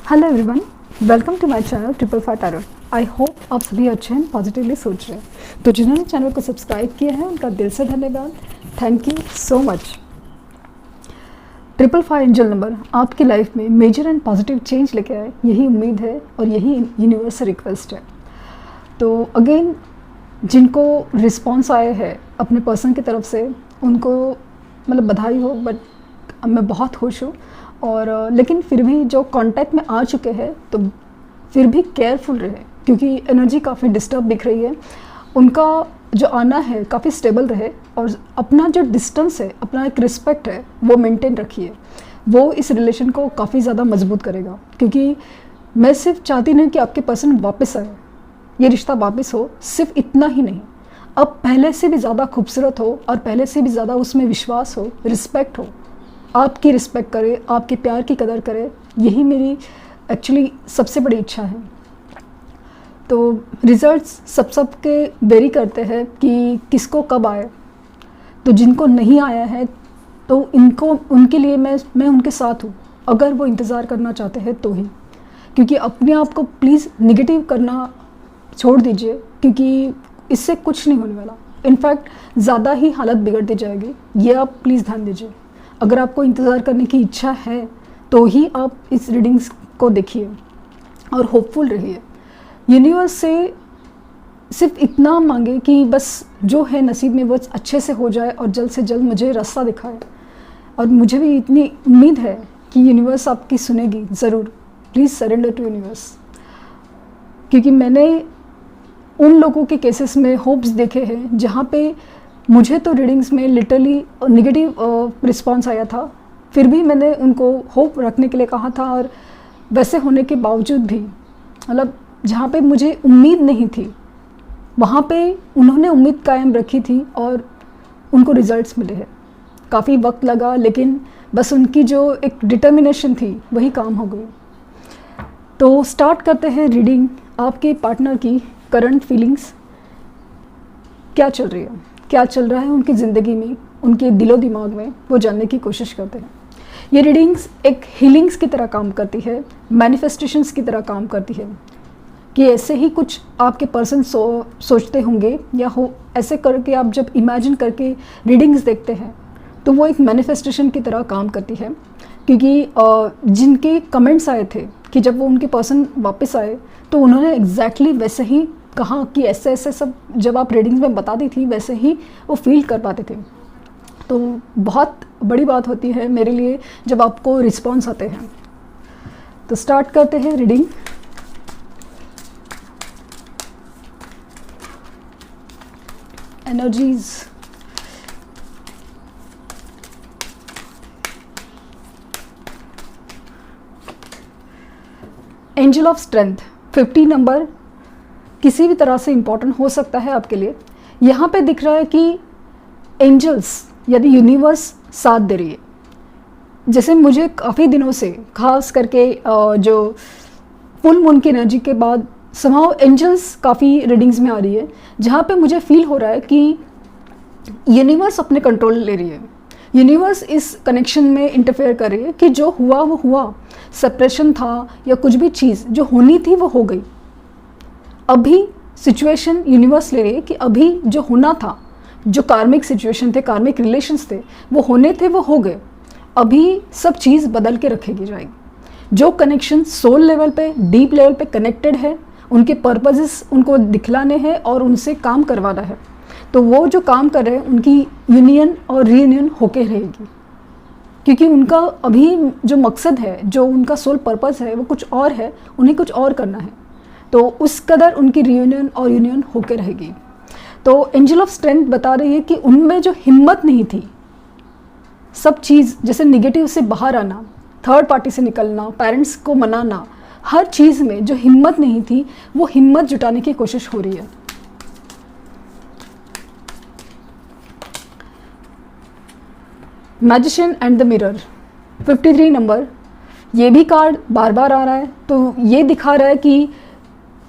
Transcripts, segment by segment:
Hello everyone, welcome to my channel triple five tarot. I hope आप सभी अच्छे हैं, पॉजिटिवली सोच रहे हैं। तो जिन्होंने चैनल को सब्सक्राइब किया है उनका दिल से धन्यवाद। Thank you so much. Triple five angel number आपकी लाइफ में मेजर एंड पॉजिटिव चेंज लेके आए, यही उम्मीद है और यही यूनिवर्स से रिक्वेस्ट है। तो अगेन जिनको रिस्पॉन्स आए हैं अपने पर्सन की तरफ से उनको मतलब बधाई हो, बट मैं बहुत खुश हूँ। और लेकिन फिर भी जो कांटेक्ट में आ चुके हैं तो फिर भी केयरफुल रहे, क्योंकि एनर्जी काफ़ी डिस्टर्ब दिख रही है। उनका जो आना है काफ़ी स्टेबल रहे और अपना जो डिस्टेंस है, अपना एक रिस्पेक्ट है वो मेंटेन रखिए। वो इस रिलेशन को काफ़ी ज़्यादा मजबूत करेगा। क्योंकि मैं सिर्फ चाहती नहीं कि आपके पर्सन वापस आए, ये रिश्ता वापस हो, सिर्फ इतना ही नहीं, अब पहले से भी ज़्यादा खूबसूरत हो और पहले से भी ज़्यादा उसमें विश्वास हो, रिस्पेक्ट हो, आपकी रिस्पेक्ट करे, आपके प्यार की कदर करे। यही मेरी एक्चुअली सबसे बड़ी इच्छा है। तो रिजल्ट्स सब के वेरी करते हैं कि किसको कब आए। तो जिनको नहीं आया है तो इनको उनके लिए मैं उनके साथ हूँ, अगर वो इंतज़ार करना चाहते हैं तो ही। क्योंकि अपने आप को प्लीज़ निगेटिव करना छोड़ दीजिए, क्योंकि इससे कुछ नहीं होने वाला। इनफैक्ट ज़्यादा ही हालत बिगड़ती जाएगी। ये आप प्लीज़ ध्यान दीजिए। अगर आपको इंतज़ार करने की इच्छा है तो ही आप इस रीडिंग्स को देखिए और होपफुल रहिए। यूनिवर्स से सिर्फ इतना मांगे कि बस जो है नसीब में वो अच्छे से हो जाए और जल्द से जल्द मुझे रास्ता दिखाए। और मुझे भी इतनी उम्मीद है कि यूनिवर्स आपकी सुनेगी ज़रूर। Please surrender to universe. क्योंकि मैंने उन लोगों के केसेस में होप्स देखे हैं जहाँ पे मुझे तो रीडिंग्स में लिटरली नेगेटिव रिस्पांस आया था, फिर भी मैंने उनको होप रखने के लिए कहा था। और वैसे होने के बावजूद भी मतलब जहाँ पे मुझे उम्मीद नहीं थी वहाँ पे उन्होंने उम्मीद कायम रखी थी और उनको रिजल्ट्स मिले हैं। काफ़ी वक्त लगा, लेकिन बस उनकी जो एक डिटर्मिनेशन थी वही काम हो गई। तो स्टार्ट करते हैं रीडिंग। आपके पार्टनर की करंट फीलिंग्स क्या चल रही है, क्या चल रहा है उनकी ज़िंदगी में, उनके दिलो दिमाग में, वो जानने की कोशिश करते हैं। ये रीडिंग्स एक हीलिंग्स की तरह काम करती है, मैनिफेस्टेशंस की तरह काम करती है। कि ऐसे ही कुछ आपके पर्सन सोचते होंगे या हो, ऐसे करके आप जब इमेजिन करके रीडिंग्स देखते हैं तो वो एक मैनिफेस्टेशन की तरह काम करती है। क्योंकि जिनके कमेंट्स आए थे कि जब वो उनके पर्सन वापस आए तो उन्होंने एग्जैक्टली वैसे ही कहा कि ऐसे ऐसे सब जब आप रीडिंग्स में बताती थी वैसे ही वो फील कर पाते थे। तो बहुत बड़ी बात होती है मेरे लिए जब आपको रिस्पॉन्स आते हैं। तो स्टार्ट करते हैं reading. Energies, angel of strength 50 number किसी भी तरह से इम्पॉर्टेंट हो सकता है आपके लिए। यहाँ पे दिख रहा है कि एंजल्स यानी यूनिवर्स साथ दे रही है। जैसे मुझे काफ़ी दिनों से, खास करके जो फुल मून की एनर्जी के बाद समहाउ एंजल्स काफ़ी रीडिंग्स में आ रही है, जहाँ पे मुझे फील हो रहा है कि यूनिवर्स अपने कंट्रोल ले रही है। यूनिवर्स इस कनेक्शन में इंटरफेयर कर रही है कि जो हुआ वो हुआ, सेपरेशन था या कुछ भी चीज़ जो होनी थी वो हो गई। अभी सिचुएशन यूनिवर्स ले रही है कि अभी जो होना था, जो कार्मिक सिचुएशन थे, कार्मिक रिलेशंस थे, वो होने थे वो हो गए। अभी सब चीज़ बदल के रखेगी जाएगी। जो कनेक्शन सोल लेवल पे, डीप लेवल पे कनेक्टेड है, उनके पर्पसेस उनको दिखलाने हैं और उनसे काम करवाना है। तो वो जो काम कर रहे हैं उनकी यूनियन और रीयूनियन होके रहेगी। क्योंकि उनका अभी जो मकसद है, जो उनका सोल पर्पस है वो कुछ और है, उन्हें कुछ और करना है। तो उस कदर उनकी रीयूनियन और यूनियन होके रहेगी। तो एंजल ऑफ स्ट्रेंथ बता रही है कि उनमें जो हिम्मत नहीं थी, सब चीज़ जैसे निगेटिव से बाहर आना, थर्ड पार्टी से निकलना, पेरेंट्स को मनाना, हर चीज़ में जो हिम्मत नहीं थी वो हिम्मत जुटाने की कोशिश हो रही है। Magician and the mirror 53 number, ये भी कार्ड बार बार आ रहा है। तो ये दिखा रहा है कि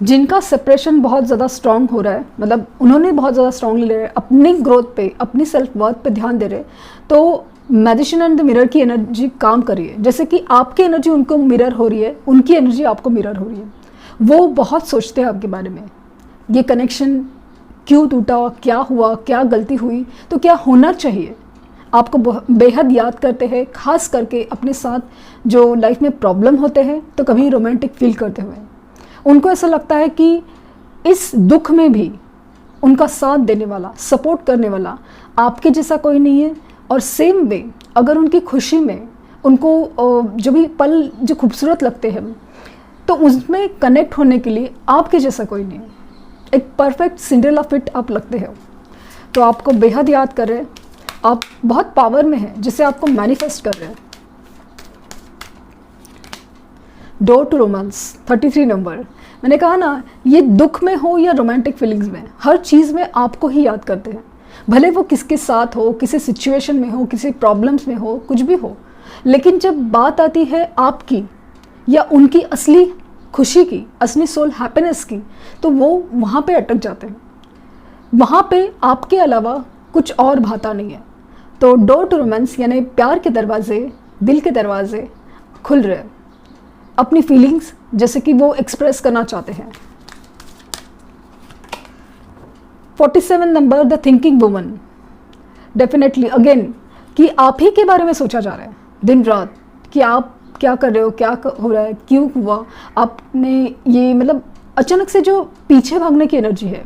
जिनका सेपरेशन बहुत ज़्यादा स्ट्रॉन्ग हो रहा है, मतलब उन्होंने बहुत ज़्यादा स्ट्रॉन्गली ले रहे हैं, अपनी ग्रोथ पे, अपनी सेल्फ वर्थ पे ध्यान दे रहे हैं, तो मैजिशियन एंड द मिरर की एनर्जी काम कर रही है, जैसे कि आपकी एनर्जी उनको मिरर हो रही है, उनकी एनर्जी आपको मिरर हो रही है। वो बहुत सोचते हैं आपके बारे में, ये कनेक्शन क्यों टूटा, क्या हुआ, क्या गलती हुई, तो क्या होना चाहिए, आपको बेहद याद करते हैं, खास करके अपने साथ जो लाइफ में प्रॉब्लम होते हैं तो कभी रोमांटिक फील करते हुए। उनको ऐसा लगता है कि इस दुख में भी उनका साथ देने वाला, सपोर्ट करने वाला आपके जैसा कोई नहीं है। और सेम वे अगर उनकी खुशी में उनको जो भी पल जो खूबसूरत लगते हैं तो उसमें कनेक्ट होने के लिए आपके जैसा कोई नहीं है। एक परफेक्ट सिंड्रेला फिट आप लगते हो, तो आपको बेहद याद कर रहे हैं, आप बहुत पावर में हैं जिसे आपको मैनिफेस्ट कर रहे हैं। डोर टू रोमांस 33 नंबर, मैंने कहा ना, ये दुख में हो या रोमांटिक फीलिंग्स में, हर चीज़ में आपको ही याद करते हैं, भले वो किसके साथ हो, किसी सिचुएशन में हो, किसी प्रॉब्लम्स में हो, कुछ भी हो। लेकिन जब बात आती है आपकी या उनकी असली खुशी की, असली सोल हैप्पीनेस की, तो वो वहाँ पे अटक जाते हैं। वहाँ पे आपके अलावा कुछ और भाता नहीं है। तो डोर टू रोमांस यानी प्यार के दरवाजे, दिल के दरवाजे खुल रहे हैं, अपनी फीलिंग्स जैसे कि वो एक्सप्रेस करना चाहते हैं। 47 number, the thinking woman, definitely again कि आप ही के बारे में सोचा जा रहा है दिन रात, कि आप क्या कर रहे हो, क्या हो रहा है, क्यों हुआ, आपने ये मतलब अचानक से जो पीछे भागने की एनर्जी है,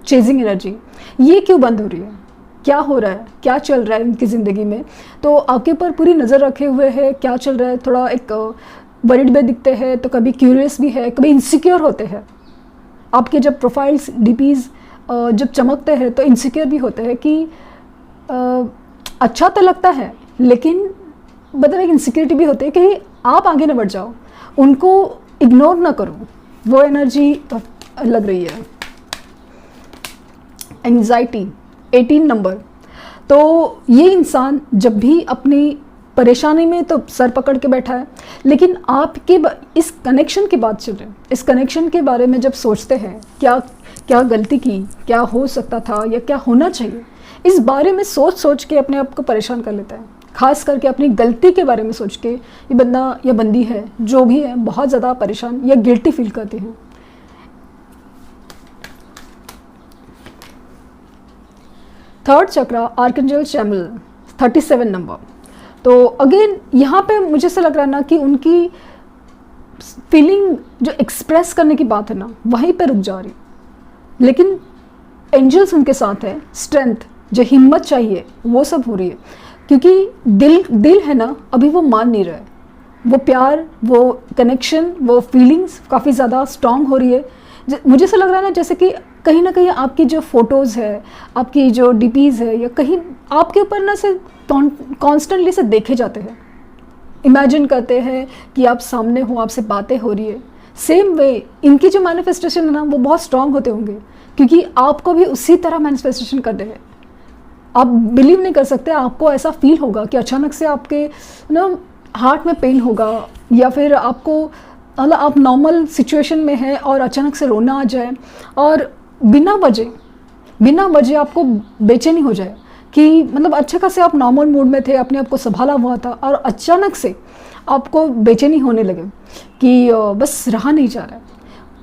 चेजिंग एनर्जी, ये क्यों बंद हो रही है, क्या हो रहा है, क्या चल रहा है उनकी ज़िंदगी में। तो आपके ऊपर पूरी नज़र रखे हुए है, क्या चल रहा है, थोड़ा एक वरीड भी दिखते हैं, तो कभी क्यूरियस भी है, कभी इनसिक्योर होते हैं। आपके जब प्रोफाइल्स डीपीज़ जब चमकते हैं तो इनसिक्योर भी होते हैं कि अच्छा तो लगता है, लेकिन मतलब एक इनसिक्योरिटी भी होती है कि आप आगे न बढ़ जाओ, उनको इग्नोर ना करो, वो एनर्जी लग रही है। एंग्जाइटी 18 नंबर, तो ये इंसान जब भी अपनी परेशानी में तो सर पकड़ के बैठा है, लेकिन आपके इस कनेक्शन की बात चल रही है, इस कनेक्शन के बारे में जब सोचते हैं, क्या क्या गलती की, क्या हो सकता था या क्या होना चाहिए, इस बारे में सोच सोच के अपने आप को परेशान कर लेता है। खास करके अपनी गलती के बारे में सोच के ये बंदा या बंदी है, जो भी है, बहुत ज़्यादा परेशान या गिल्टी फील करते हैं। थर्ड चक्रा, आर्कएंजल चैमुल 37 नंबर, तो अगेन यहाँ पे मुझे ऐसा लग रहा है ना कि उनकी फीलिंग जो एक्सप्रेस करने की बात है ना, वहीं पे रुक जा रही, लेकिन एंजल्स उनके साथ है, स्ट्रेंथ, जो हिम्मत चाहिए वो सब हो रही है, क्योंकि दिल है ना, अभी वो मान नहीं रहा है, वो प्यार, वो कनेक्शन, वो फीलिंग्स काफ़ी ज़्यादा स्ट्रॉन्ग हो रही है। मुझे ऐसा लग रहा है ना जैसे कि कहीं ना कहीं आपकी जो फ़ोटोज़ है, आपकी जो डीपीज़ है, या कहीं आपके ऊपर ना से कॉन्स्टेंटली से देखे जाते हैं, इमेजिन करते हैं कि आप सामने हो, आपसे बातें हो रही है। सेम वे इनकी जो मैनिफेस्टेशन है ना, वो बहुत स्ट्रॉन्ग होते होंगे, क्योंकि आपको भी उसी तरह मैनिफेस्टेशन करते हैं। आप बिलीव नहीं कर सकते, आपको ऐसा फील होगा कि अचानक से आपके ना हार्ट में पेन होगा, या फिर आपको मतलब आप नॉर्मल सिचुएशन में हैं और अचानक से रोना आ जाए, और बिना वजह आपको बेचैनी हो जाए कि मतलब अच्छे खासे आप नॉर्मल मूड में थे, अपने आप को संभाला हुआ था, और अचानक से आपको बेचैनी होने लगे कि बस रहा नहीं जा रहा है।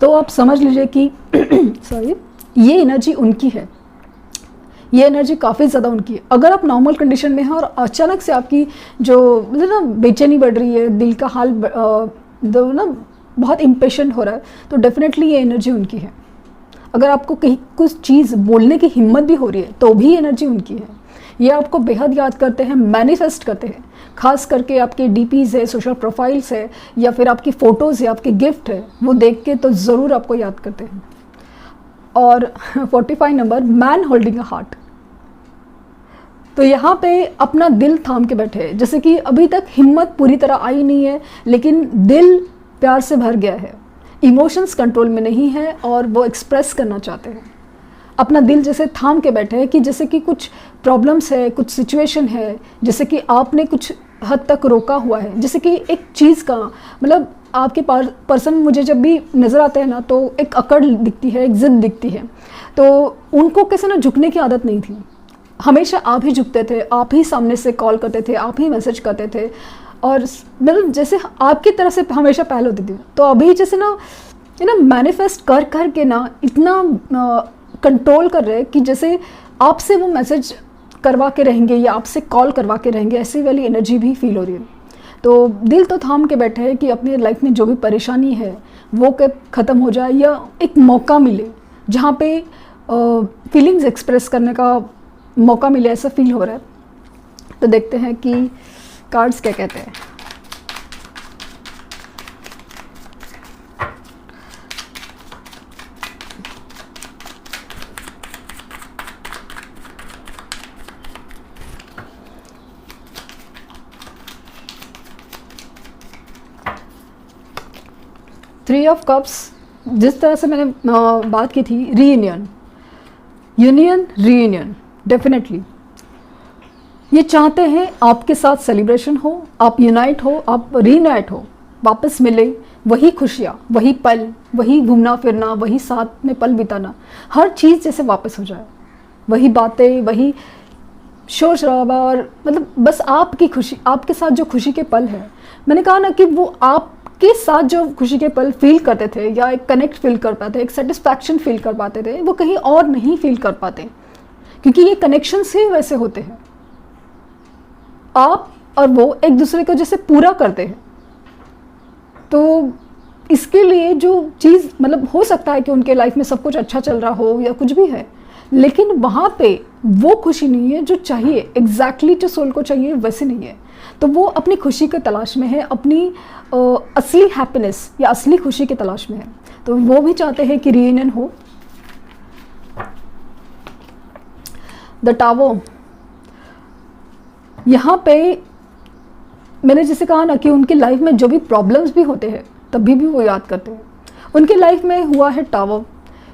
तो आप समझ लीजिए कि सॉरी, ये एनर्जी उनकी है, ये एनर्जी काफ़ी ज़्यादा उनकी है। अगर आप नॉर्मल कंडीशन में हैं और अचानक से आपकी जो मतलब ना बेचैनी बढ़ रही है, दिल का हाल ना बहुत इम्पेशेंट हो रहा है, तो डेफिनेटली ये एनर्जी उनकी है। अगर आपको कहीं कुछ चीज़ बोलने की हिम्मत भी हो रही है, तो भी एनर्जी उनकी है। ये आपको बेहद याद करते हैं, मैनिफेस्ट करते हैं, खास करके आपके डीपीज़ है, सोशल प्रोफाइल्स है, या फिर आपकी फ़ोटोज़ है, आपके गिफ्ट है, वो देख के तो ज़रूर आपको याद करते हैं। और 45 number, man holding a heart, तो यहाँ पे अपना दिल थाम के बैठे हैं, जैसे कि अभी तक हिम्मत पूरी तरह आई नहीं है, लेकिन दिल प्यार से भर गया है, इमोशंस कंट्रोल में नहीं है और वो एक्सप्रेस करना चाहते हैं। अपना दिल जैसे थाम के बैठे हैं कि जैसे कि कुछ प्रॉब्लम्स है, कुछ सिचुएशन है, जैसे कि आपने कुछ हद तक रोका हुआ है, जैसे कि एक चीज़ का मतलब आपके पर्सन मुझे जब भी नज़र आते हैं ना, तो एक अकड़ दिखती है, एक ज़िद दिखती है, तो उनको कैसे ना झुकने की आदत नहीं थी, हमेशा आप ही झुकते थे, आप ही सामने से कॉल करते थे, आप ही मैसेज करते थे, और मतलब जैसे आपकी तरफ से हमेशा पहल होती थी। तो अभी जैसे ना मैनिफेस्ट कर कर के ना इतना कंट्रोल कर रहे हैं कि जैसे आपसे वो मैसेज करवा के रहेंगे या आपसे कॉल करवा के रहेंगे, ऐसी वाली एनर्जी भी फील हो रही है। तो दिल तो थाम के बैठे हैं कि अपनी लाइफ में जो भी परेशानी है वो कब ख़त्म हो जाए, या एक मौका मिले जहाँ पे फीलिंग्स एक्सप्रेस करने का मौका मिले, ऐसा फील हो रहा है। तो देखते हैं कि कार्ड्स क्या कहते हैं। थ्री ऑफ कप्स, जिस तरह से मैंने बात की थी, रीयूनियन, यूनियन, रीयूनियन, डेफिनेटली ये चाहते हैं आपके साथ सेलिब्रेशन हो, आप यूनाइट हो, आप रीयूनाइट हो, वापस मिले वही खुशियाँ, वही पल, वही घूमना फिरना, वही साथ में पल बिताना, हर चीज़ जैसे वापस हो जाए, वही बातें, वही शोर शराबा, और मतलब बस आपकी खुशी, आपके साथ जो खुशी के पल है। मैंने कहा ना कि वो आपके साथ जो खुशी के पल फील करते थे, या एक कनेक्ट फील कर पाते, एक सेटिस्फैक्शन फील कर पाते थे, वो कहीं और नहीं फील कर पाते, क्योंकि ये कनेक्शन से वैसे होते हैं। आप और वो एक दूसरे को जैसे पूरा करते हैं। तो इसके लिए जो चीज़, मतलब हो सकता है कि उनके लाइफ में सब कुछ अच्छा चल रहा हो या कुछ भी है, लेकिन वहाँ पे वो खुशी नहीं है जो चाहिए, एग्जैक्टली जो सोल को चाहिए वैसे नहीं है। तो वो अपनी खुशी की तलाश में है, अपनी असली हैप्पीनेस या असली खुशी की तलाश में है। तो वो भी चाहते हैं कि रीयूनियन हो। द टावर, यहाँ पे मैंने जैसे कहा ना कि उनकी लाइफ में जो भी प्रॉब्लम्स भी होते हैं तभी भी वो याद करते हैं। उनकी लाइफ में हुआ है टावर।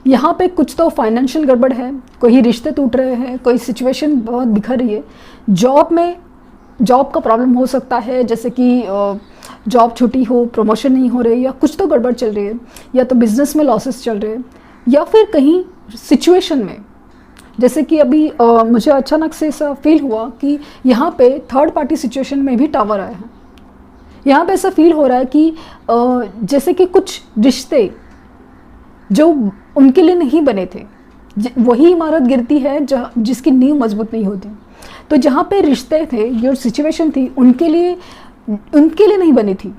यहाँ पे कुछ तो फाइनेंशियल गड़बड़ है, कोई रिश्ते टूट रहे हैं, कोई सिचुएशन बहुत बिखर रही है, जॉब में जॉब का प्रॉब्लम हो सकता है, जैसे कि जॉब छुट्टी हो, प्रमोशन नहीं हो रही, या कुछ तो गड़बड़ चल रही है, या तो बिजनेस में लॉसेस चल रहे हैं, या फिर कहीं सिचुएशन में, जैसे कि अभी मुझे अचानक से ऐसा फील हुआ कि यहाँ पे थर्ड पार्टी सिचुएशन में भी टावर आया है। यहाँ पे ऐसा फील हो रहा है कि जैसे कि कुछ रिश्ते जो उनके लिए नहीं बने थे, वही इमारत गिरती है जिसकी नींव मजबूत नहीं होती। तो जहाँ पे रिश्ते थे, जो सिचुएशन थी, उनके लिए नहीं बनी थी,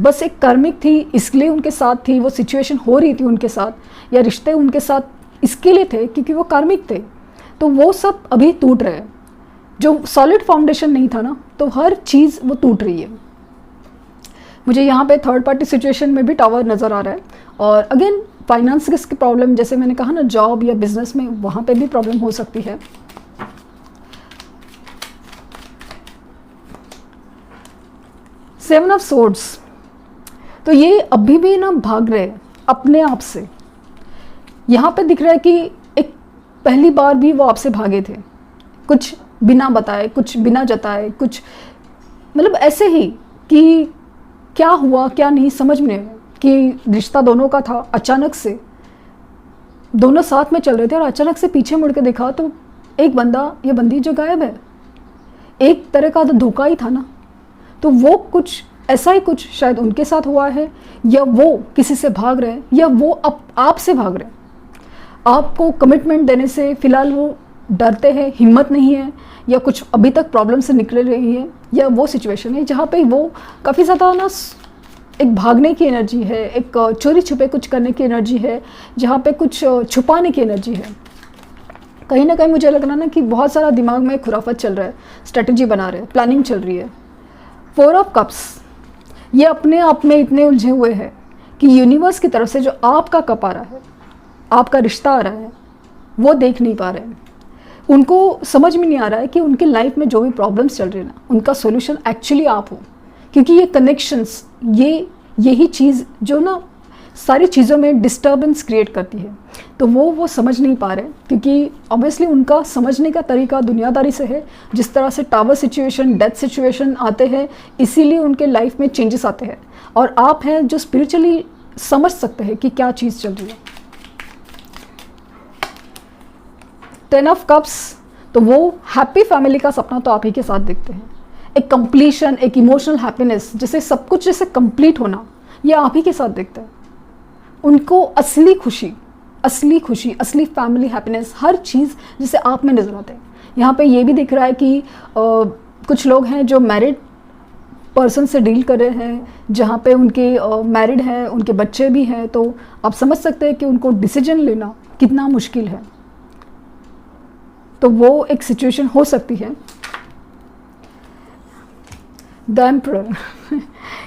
बस एक कार्मिक थी, इसलिए उनके साथ थी, वो सिचुएशन हो रही थी उनके साथ, या रिश्ते उनके साथ इसके लिए थे क्योंकि वो कार्मिक थे। तो वो सब अभी टूट रहे हैं। जो सॉलिड फाउंडेशन नहीं था ना, तो हर चीज़ वो टूट रही है। मुझे यहाँ पे थर्ड पार्टी सिचुएशन में भी टावर नज़र आ रहा है। और अगेन फाइनेंस की प्रॉब्लम, जैसे मैंने कहा ना, जॉब या बिजनेस में, वहाँ पे भी प्रॉब्लम हो सकती है। सेवन ऑफ सोर्ड्स, तो ये अभी भी ना भाग रहे हैं अपने आप से। यहाँ पे दिख रहा है कि एक पहली बार भी वो आपसे भागे थे, कुछ बिना बताए, कुछ बिना जताए, कुछ मतलब ऐसे ही कि क्या हुआ क्या नहीं समझ में नहीं आया, कि रिश्ता दोनों का था, अचानक से दोनों साथ में चल रहे थे और अचानक से पीछे मुड़ के देखा तो एक बंदा या बंदी जो गायब है। एक तरह का तो धोखा ही था ना। तो वो कुछ ऐसा ही कुछ शायद उनके साथ हुआ है, या वो किसी से भाग रहे हैं, या वो आपसे भाग रहे हैं। आपको कमिटमेंट देने से फ़िलहाल वो डरते हैं, हिम्मत नहीं है, या कुछ अभी तक प्रॉब्लम से निकल रही है, या वो सिचुएशन है जहाँ पे वो काफ़ी ज़्यादा ना एक भागने की एनर्जी है, एक चोरी छुपे कुछ करने की एनर्जी है, जहाँ पे कुछ छुपाने की एनर्जी है। कहीं ना कहीं मुझे लग रहा ना कि बहुत सारा दिमाग में खुराफत चल रहा है, स्ट्रेटजी बना रहे हैं, प्लानिंग चल रही है। फोर ऑफ कप्स, ये अपने आप में इतने उलझे हुए हैं कि यूनिवर्स की तरफ से जो आपका कप आ रहा है, आपका रिश्ता आ रहा है, वो देख नहीं पा रहे हैं। उनको समझ में नहीं आ रहा है कि उनकी लाइफ में जो भी प्रॉब्लम्स चल रही है ना, उनका सॉल्यूशन एक्चुअली आप हो। क्योंकि ये कनेक्शंस, यही चीज़ जो ना सारी चीज़ों में डिस्टर्बेंस क्रिएट करती है, तो वो समझ नहीं पा रहे, क्योंकि ऑब्वियसली उनका समझने का तरीका दुनियादारी से है। जिस तरह से टावर सिचुएशन, डेथ सिचुएशन आते हैं, इसीलिए उनके लाइफ में चेंजेस आते हैं। और आप हैं जो स्पिरिचुअली समझ सकते हैं कि क्या चीज़ चल रही है। टेन ऑफ कप्स, तो वो हैप्पी फैमिली का सपना तो आप ही के साथ देखते हैं। एक कंप्लीशन, एक इमोशनल हैप्पीनेस, जैसे सब कुछ जैसे कंप्लीट होना, ये आप ही के साथ देखते हैं। उनको असली खुशी, असली खुशी, असली फैमिली हैप्पीनेस, हर चीज़ जैसे आप में नजर आते हैं। यहाँ पे ये भी दिख रहा है कि कुछ लोग हैं जो मैरिड पर्सन से डील कर रहे हैं, जहाँ पे उनके मैरिड हैं, उनके बच्चे भी हैं, तो आप समझ सकते हैं कि उनको डिसीजन लेना कितना मुश्किल है। तो वो एक सिचुएशन हो सकती है। द एम्परर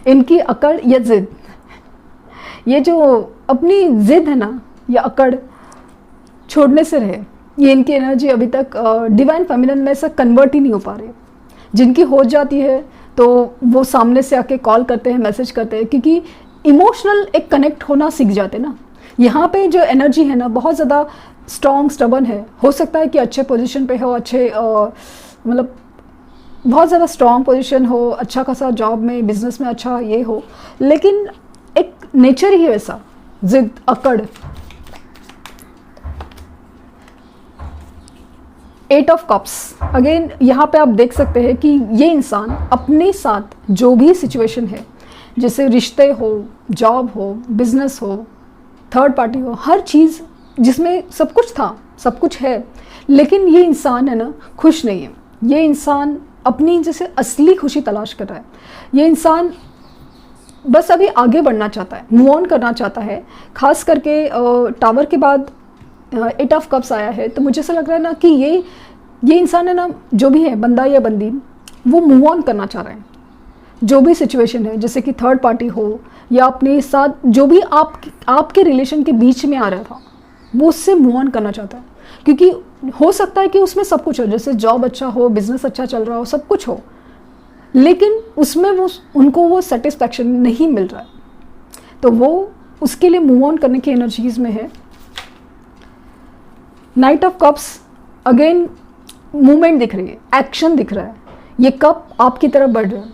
इनकी अकड़ या जिद, ये जो अपनी जिद है ना या अकड़ छोड़ने से रहे, ये इनकी एनर्जी अभी तक डिवाइन फेमिनिन में से कन्वर्ट ही नहीं हो पा रही। जिनकी हो जाती है तो वो सामने से आके कॉल करते हैं, मैसेज करते हैं, क्योंकि इमोशनल एक कनेक्ट होना सीख जाते हैं ना। यहाँ पे जो एनर्जी है ना बहुत ज़्यादा स्ट्रॉन्ग, स्टबन है। हो सकता है कि अच्छे पोजीशन पे हो, अच्छे मतलब बहुत ज़्यादा स्ट्रॉन्ग पोजीशन हो, अच्छा खासा जॉब में, बिजनेस में अच्छा ये हो, लेकिन एक नेचर ही है वैसा, जिद, अकड़। 8 ऑफ कप्स, अगेन यहाँ पे आप देख सकते हैं कि ये इंसान अपने साथ जो भी सिचुएशन है, जैसे रिश्ते हो, जॉब हो, बिजनेस हो, थर्ड पार्टी हो, हर चीज़ जिसमें सब कुछ था, सब कुछ है, लेकिन ये इंसान है ना खुश नहीं है। ये इंसान अपनी जैसे असली खुशी तलाश कर रहा है। ये इंसान बस अभी आगे बढ़ना चाहता है, मूव ऑन करना चाहता है। खास करके टावर के बाद 8 ऑफ कप्स आया है, तो मुझे ऐसा लग रहा है ना कि ये इंसान है ना, जो भी है बंदा या बंदी, वो मूव ऑन करना चाह रहे हैं। जो भी सिचुएशन है, जैसे कि थर्ड पार्टी हो या अपने साथ जो भी आपके रिलेशन के बीच में आ रहा था, वो उससे मूव ऑन करना चाहता है। क्योंकि हो सकता है कि उसमें सब कुछ हो, जैसे जॉब अच्छा हो, बिजनेस अच्छा चल रहा हो, सब कुछ हो, लेकिन उसमें उनको वो सेटिस्फैक्शन नहीं मिल रहा है। तो वो उसके लिए मूव ऑन करने की एनर्जीज में है। Night of cups, again movement दिख रही है, एक्शन दिख रहा है। ये कप आपकी तरफ बढ़ रहा है।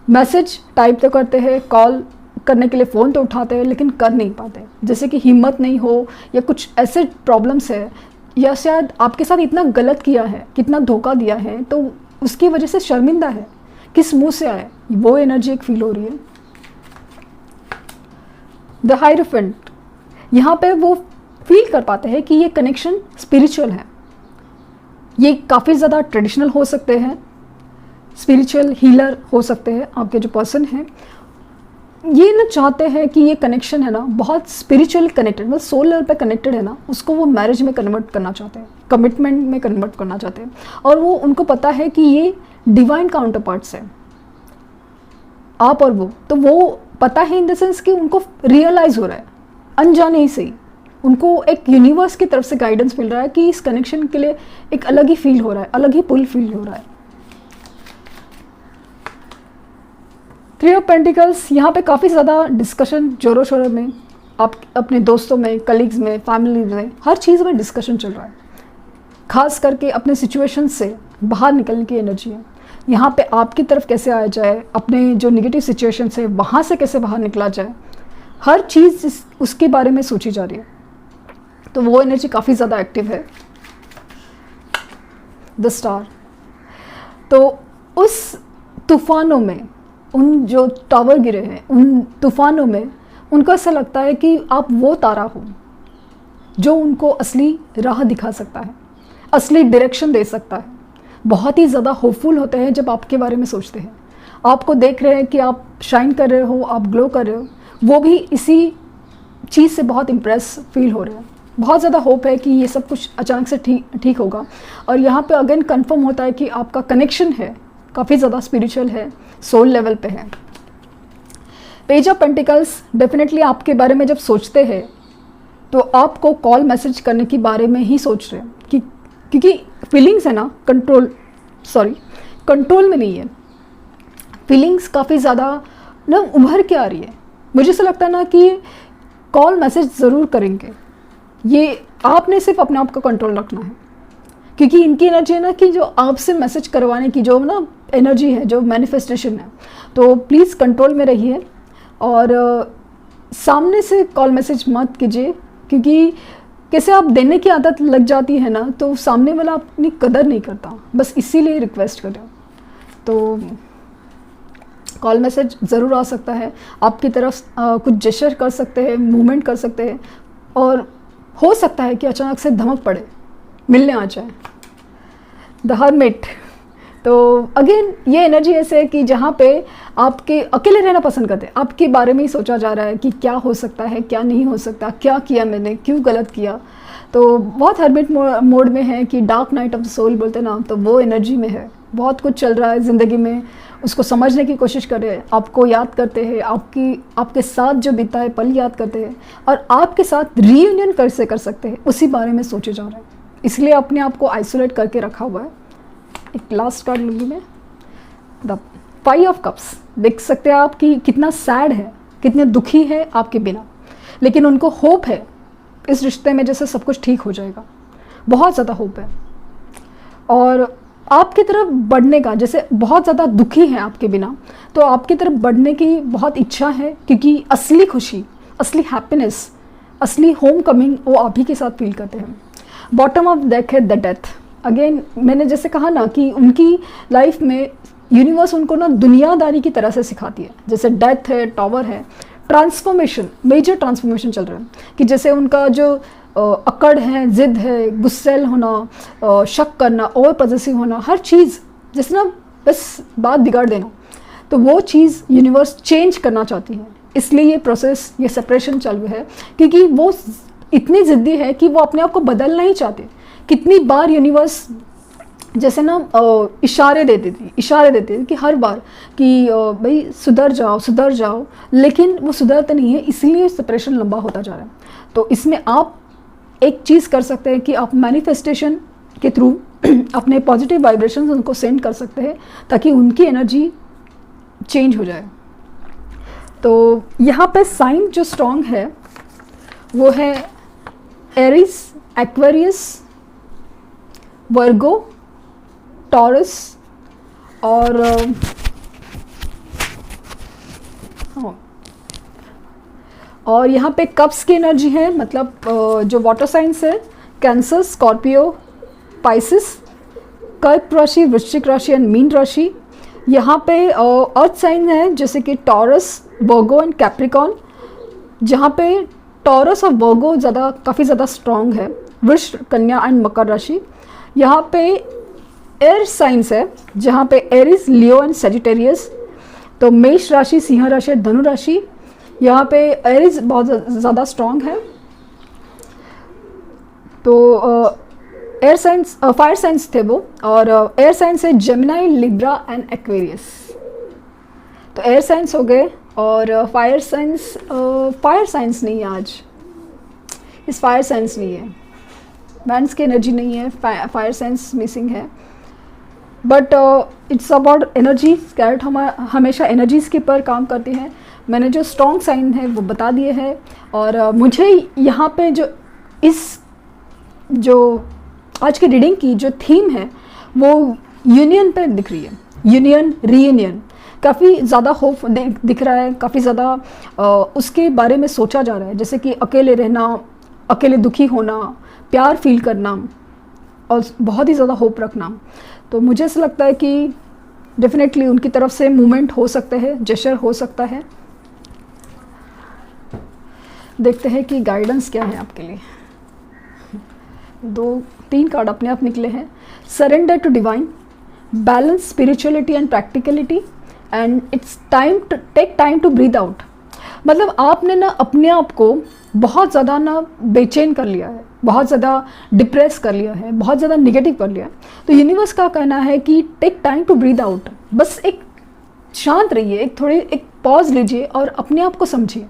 मैसेज टाइप तो करते हैं, कॉल करने के लिए फ़ोन तो उठाते हैं, लेकिन कर नहीं पाते, जैसे कि हिम्मत नहीं हो, या कुछ ऐसे प्रॉब्लम्स है, या शायद आपके साथ इतना गलत किया है, कितना धोखा दिया है, तो उसकी वजह से शर्मिंदा है, किस मुंह से आए, वो एनर्जी एक फील हो रही है। द हायरोफेंट, यहाँ पे वो फील कर पाते हैं कि ये कनेक्शन स्पिरिचुअल है। ये काफ़ी ज़्यादा ट्रेडिशनल हो सकते हैं, स्पिरिचुअल हीलर हो सकते हैं आपके जो पर्सन हैं। ये ना चाहते हैं कि ये कनेक्शन है ना बहुत स्पिरिचुअल कनेक्टेड, मतलब सोल लेवल पे कनेक्टेड है ना, उसको वो मैरिज में कन्वर्ट करना चाहते हैं, कमिटमेंट में कन्वर्ट करना चाहते हैं। और वो उनको पता है कि ये डिवाइन काउंटर पार्ट्स है, आप और वो, तो वो पता है इन द सेंस कि उनको रियलाइज़ हो रहा है अनजाने ही सही, उनको एक यूनिवर्स की तरफ से गाइडेंस मिल रहा है कि इस कनेक्शन के लिए एक अलग ही फील हो रहा है, अलग ही पुल फील हो रहा है। 3 ऑफ पेंटिकल्स, यहाँ पे काफ़ी ज़्यादा डिस्कशन जोरों शोरों में, आप अपने दोस्तों में, कलीग्स में, फैमिली में, हर चीज़ में डिस्कशन चल रहा है। खास करके अपने सिचुएशन से बाहर निकलने की एनर्जी है। यहाँ पे आपकी तरफ कैसे आया जाए, अपने जो निगेटिव सिचुएशन है वहाँ से कैसे बाहर निकला जाए, हर चीज़ उसके बारे में सोची जा रही है। तो वो एनर्जी काफ़ी ज़्यादा एक्टिव है। द स्टार, तो उस तूफ़ानों में, उन जो टावर गिरे हैं उन तूफ़ानों में, उनको ऐसा लगता है कि आप वो तारा हो जो उनको असली राह दिखा सकता है, असली डायरेक्शन दे सकता है। बहुत ही ज़्यादा होपफुल होते हैं जब आपके बारे में सोचते हैं, आपको देख रहे हैं कि आप शाइन कर रहे हो, आप ग्लो कर रहे हो, वो भी इसी चीज़ से बहुत इम्प्रेस फील हो रहे हैं। बहुत ज़्यादा होप है कि ये सब कुछ अचानक से ठीक होगा। और यहाँ पे अगेन कंफर्म होता है कि आपका कनेक्शन है काफ़ी ज़्यादा स्पिरिचुअल है, सोल लेवल पे है। पेज ऑफ पेंटिकल्स, डेफिनेटली आपके बारे में जब सोचते हैं तो आपको कॉल मैसेज करने के बारे में ही सोच रहे हैं, क्योंकि फीलिंग्स है ना कंट्रोल में नहीं है। फीलिंग्स काफ़ी ज़्यादा ना उभर के आ रही है। मुझे ऐसा लगता है ना कि कॉल मैसेज ज़रूर करेंगे, ये आपने सिर्फ अपने आप को कंट्रोल रखना है, क्योंकि इनकी एनर्जी है ना कि जो आपसे मैसेज करवाने की जो ना एनर्जी है, जो मैनिफेस्टेशन है, तो प्लीज़ कंट्रोल में रहिए और सामने से कॉल मैसेज मत कीजिए, क्योंकि कैसे आप देने की आदत लग जाती है ना, तो सामने वाला अपनी कदर नहीं करता, बस इसीलिए रिक्वेस्ट कर रहे हो। तो कॉल मैसेज ज़रूर आ सकता है, आपकी तरफ कुछ जेस्चर कर सकते हैं, मूवमेंट कर सकते हैं, और हो सकता है कि अचानक से धमक पड़े, मिलने आ जाए। द हर्मिट, तो अगेन ये एनर्जी ऐसे है कि जहाँ पे आपके अकेले रहना पसंद करते हैं, आपके बारे में ही सोचा जा रहा है कि क्या हो सकता है, क्या नहीं हो सकता, क्या किया मैंने, क्यों गलत किया। तो बहुत हर्मिट मोड में है कि dark night of the soul बोलते हैं ना, तो वो एनर्जी में है। बहुत कुछ चल रहा है ज़िंदगी में, उसको समझने की कोशिश कर रहे हैं, आपको याद करते हैं, आपके साथ जो बीता है पल याद करते हैं, और आपके साथ रीयूनियन कैसे कर सकते हैं उसी बारे में सोचे जा रहे हैं। इसलिए अपने आप को आइसोलेट करके रखा हुआ है। एक लास्ट कार्ड लूँगी मैं, द 5 ऑफ कप्स। देख सकते हैं आप कि कितना सैड है, कितने दुखी है आपके बिना, लेकिन उनको होप है इस रिश्ते में जैसे सब कुछ ठीक हो जाएगा, बहुत ज़्यादा होप है। और आपकी तरफ बढ़ने का, जैसे बहुत ज़्यादा दुखी हैं आपके बिना, तो आपकी तरफ बढ़ने की बहुत इच्छा है, क्योंकि असली खुशी, असली हैप्पीनेस, असली होम कमिंग वो आप ही के साथ फील करते हैं। बॉटम ऑफ डेक है द डेथ। अगेन मैंने जैसे कहा ना कि उनकी लाइफ में यूनिवर्स उनको ना दुनियादारी की तरह से सिखाती है, जैसे डेथ है, टॉवर है, ट्रांसफॉर्मेशन, मेजर ट्रांसफॉर्मेशन चल रहा है, कि जैसे उनका जो अकड़ है, जिद है, गुस्सेल होना, शक करना, ओवर पॉजेसिव होना, हर चीज़ जैसे ना बस बात बिगाड़ देना, तो वो चीज़ यूनिवर्स चेंज करना चाहती है। इसलिए ये प्रोसेस, ये सेपरेशन चालू है, क्योंकि वो इतनी ज़िद्दी है कि वो अपने आप को बदलना ही चाहते। कितनी बार यूनिवर्स जैसे ना इशारे देती थी कि हर बार कि भाई सुधर जाओ, लेकिन वो सुधरते नहीं है, इसलिए सेपरेशन लंबा होता जा रहा है। तो इसमें आप एक चीज़ कर सकते हैं कि आप मैनिफेस्टेशन के थ्रू अपने पॉजिटिव वाइब्रेशंस उनको सेंड कर सकते हैं, ताकि उनकी एनर्जी चेंज हो जाए। तो यहाँ पे साइन जो स्ट्रॉन्ग है वो है एरीज, एक्वेरियस, वर्गो, टॉरस और यहाँ पे कप्स की एनर्जी है, मतलब जो वाटर साइंस है, कैंसर, स्कॉर्पियो, पाइसिस, कर्क राशि, वृश्चिक राशि एंड मीन राशि। यहाँ पे अर्थ साइन है जैसे कि टॉरस, वर्गो एंड कैप्रिकॉन, जहाँ पे टॉरस और वर्गो काफ़ी ज़्यादा स्ट्रॉन्ग है। वृष, कन्या एंड मकर राशि। यहाँ पे एयर साइंस है जहाँ पे एरिस, लियो एंड सेजिटेरियस। तो मेष राशि, सिंह राशि, धनु राशि। यहाँ पे एरिस बहुत ज़्यादा स्ट्रॉन्ग है। तो एयर साइंस, फायर साइंस थे वो, और एयर साइंस है जेमिनाई, लिब्रा एंड एक्वेरियस। तो एयर साइंस हो गए, और फायर साइंस नहीं है आज, इस फायर साइंस नहीं है, बैंड्स की एनर्जी नहीं है, फायर साइंस मिसिंग है। But it's about energy. कैरेट हमेशा एनर्जीज़ के पर काम करते हैं। मैंने जो स्ट्रॉन्ग साइन है वो बता दिए हैं, और मुझे यहाँ पे जो आज की रीडिंग की जो थीम है वो यूनियन पे दिख रही है, यूनियन, रीयूनियन। काफ़ी ज़्यादा होप दिख रहा है, काफ़ी ज़्यादा उसके बारे में सोचा जा रहा है, जैसे कि अकेले रहना, अकेले दुखी होना, प्यार फील करना, और बहुत ही ज़्यादा होप रखना। तो मुझे ऐसा लगता है कि डेफिनेटली उनकी तरफ से मूवमेंट हो सकते हैं, जेस्चर हो सकता है। देखते हैं कि गाइडेंस क्या है आपके लिए। 2-3 कार्ड अपने आप निकले हैं। Surrender to divine, balance, spirituality and practicality, and it's time to take time to breathe out. मतलब आपने ना अपने आप को बहुत ज़्यादा ना बेचैन कर लिया है, बहुत ज़्यादा डिप्रेस कर लिया है, बहुत ज़्यादा निगेटिव कर लिया है। तो यूनिवर्स का कहना है कि take time to breathe out. बस एक शांत रहिए, एक पॉज लीजिए और अपने आप को समझिए,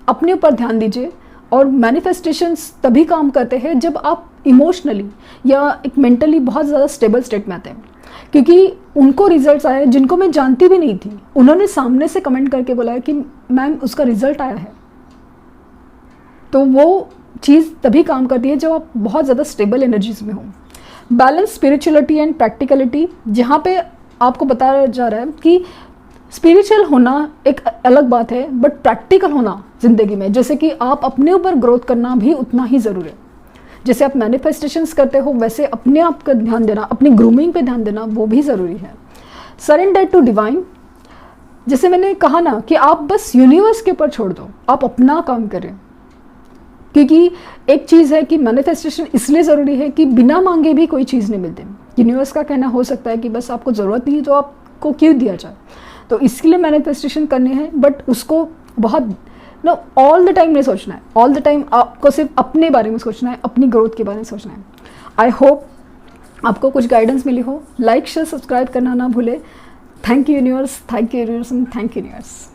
अपने ऊपर ध्यान दीजिए। और मैनिफेस्टेशंस तभी काम करते हैं जब आप इमोशनली या एक मेंटली बहुत ज़्यादा स्टेबल स्टेट में आते हैं। क्योंकि उनको रिजल्ट्स आए जिनको मैं जानती भी नहीं थी, उन्होंने सामने से कमेंट करके बोला है कि मैम उसका रिजल्ट आया है। तो वो चीज़ तभी काम करती है जब आप बहुत ज़्यादा स्टेबल एनर्जीज में हो। बैलेंस, स्पिरिचुअलिटी एंड प्रैक्टिकलिटी, जहाँ पे आपको बताया जा रहा है कि स्पिरिचुअल होना एक अलग बात है, बट प्रैक्टिकल होना ज़िंदगी में, जैसे कि आप अपने ऊपर ग्रोथ करना भी उतना ही ज़रूरी है। जैसे आप मैनिफेस्टेशंस करते हो वैसे अपने आप का ध्यान देना, अपनी ग्रूमिंग पे ध्यान देना वो भी ज़रूरी है। सरेंडर टू डिवाइन, जैसे मैंने कहा ना कि आप बस यूनिवर्स के ऊपर छोड़ दो, आप अपना काम करें। क्योंकि एक चीज़ है कि मैनिफेस्टेशन इसलिए ज़रूरी है कि बिना मांगे भी कोई चीज़ नहीं मिलती। यूनिवर्स का कहना हो सकता है कि बस आपको ज़रूरत नहीं तो आपको क्यों दिया जाए, तो इसके लिए मैनिफेस्टेशन करनी है, बट उसको बहुत ऑल द टाइम नहीं सोचना है। ऑल द टाइम आपको सिर्फ अपने बारे में सोचना है, अपनी ग्रोथ के बारे में सोचना है। आई होप आपको कुछ गाइडेंस मिली हो। लाइक शेयर सब्सक्राइब करना ना भूले। Thank you universe, thank you universe, thank you universe.